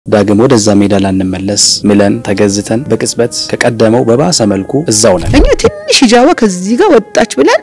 ዳግም ወደዛ ሜዳ ላንመለስ ምለን ተገዝተን በቅጽበት ከቀደመው በባሰ መልኩ እዛው ነን እኛ ትንሽ ሂጃዋ ከዚህ ጋር ወጣች ብለን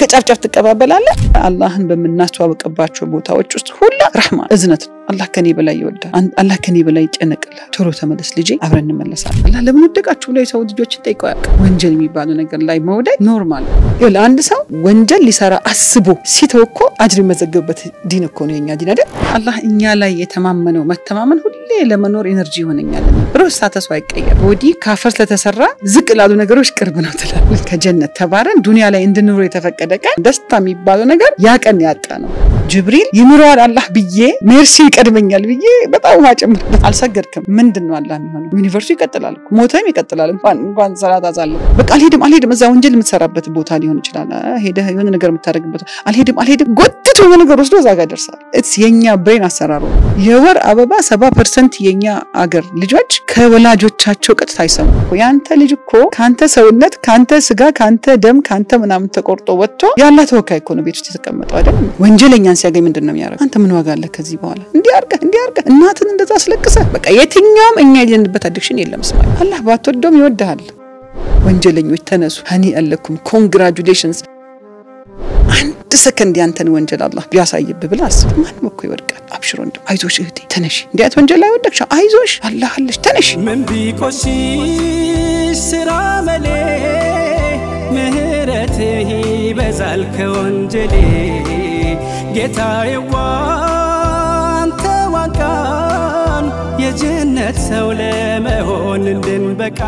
ከጫፍጫፍ ተቀባበላለ አላህን በመናስተዋወቅባቸው ቦታዎች ውስጥ ሁላ ረህማ እዝነት አላህ ከኔ በላይ ይወዳል አላህ ከኔ በላይ ይጨነቅላል ቶሎ ተመለስ ልጄ አብረን እንመለሳለን አላህ ለምን ወደቃችሁ ላይ ሰው ልጆችን ጠይቀው ያውቃል ወንጀል የሚባለው ነገር ላይ መውደቅ ኖርማል ነው ለአንድ ሰው ወንጀል ሊሰራ አስቦ ሲተውኮ አጅር መዘገብበት ዲን እኮ ነው የኛ ዲን አይደል አላህ እኛ ላይ የተማመነው መተማመን ሁሌ ለመኖር ኢነርጂ ሆነኛል ሮስታ ተስፋ አይቀየር ወዲ ካፈር ለተሰራ ዝቅ ላሉ ነገሮች ቅርብ ነው ትላለች ከጀነት ተባረን ዱንያ ላይ እንድንኖር የተፈቀደ ቀን ደስታ የሚባለው ነገር ያቀን ያጣ ነው ጅብሪል ይምራል አላህ ብዬ ሜርሲ ይቀድመኛል ብዬ በጣም ማጨምር አልሰገድክም ምንድነው አላህ የሚሆነው ዩኒቨርሲቲ ይቀጥላል ሞተም ይቀጥላል እንኳን ሰላት አዛለ በቃ አልሄድም እዛ ወንጀል የምትሰራበት ቦታ ሊሆን ይችላል ሄደህ የሆነ ነገር የምታደርግበት አልሄድም ጎትቶ የሆነ ነገር ወስዶ ዛጋ ደርሳል እስ የኛ ብሬን አሰራሩ የወር አበባ 70% የኛ አገር ልጆች ከወላጆቻቸው ቀጥታ አይሰሙ ያንተ ልጅ እኮ ካንተ ሰውነት ካንተ ስጋ ካንተ ደም ካንተ ምናምን ተቆርጦ ወጥቶ ያላ ተወካይ እኮ ነው ቤት ውስጥ የተቀመጠው አይደል ወንጀለኛን ሲያገኝ ምንድነው የሚያደርገው አንተ ምን ዋጋ አለ ከዚህ በኋላ እንዲያርገ እናትን እንደዛ አስለቅሰ በቃ የትኛውም እኛ የለንበት አዲክሽን የለም ስማ አላህ ባትወደውም ይወድሃል ወንጀለኞች ተነሱ ሃኒ አለኩም ኮንግራቹሌሽንስ አንድ ሰከንድ ያንተን ወንጀል አላህ ቢያሳይብ ብላስ ማንም እኮ ይወድቃል አብሽሮ እንዴ አይዞሽ እህቴ ተነሽ እንዴት ወንጀል ላይ ወደቅሽ አይዞሽ አላህ አለሽ ተነሽ ምን ቢቆሽሽ ስራ መሌ ምህረትህ ይበዛል ከወንጀሌ ጌታዬ ዋንተ ዋንቃን የጀነት ሰው ለመሆን እንድንበቃ